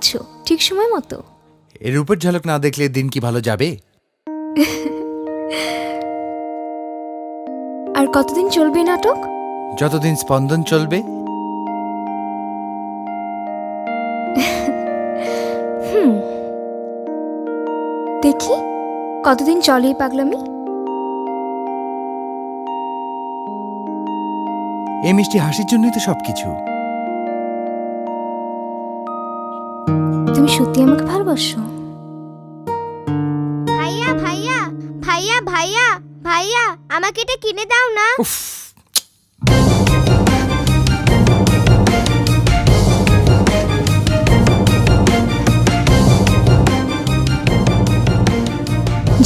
আছো ঠিক সময় মতো? এর উপর ঝলক না দেখলে দিন কি ভালো যাবে? আর কতদিন চলবে এই নাটক? যতদিন স্পন্দন চলবে। দেখি কতদিন চলে এই পাগলামি। এই মিষ্টি হাসির জন্যই তো সবকিছু। তুমি সত্যি আমাকে ভালোবাসো? ভাইয়া ভাইয়া ভাইয়া ভাইয়া ভাইয়া আমাকে এটা কিনে দাও না। উফ,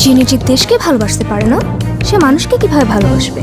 যে নিজের দেশকে ভালোবাসতে পারে না সে মানুষকে কিভাবে ভালোবাসবে?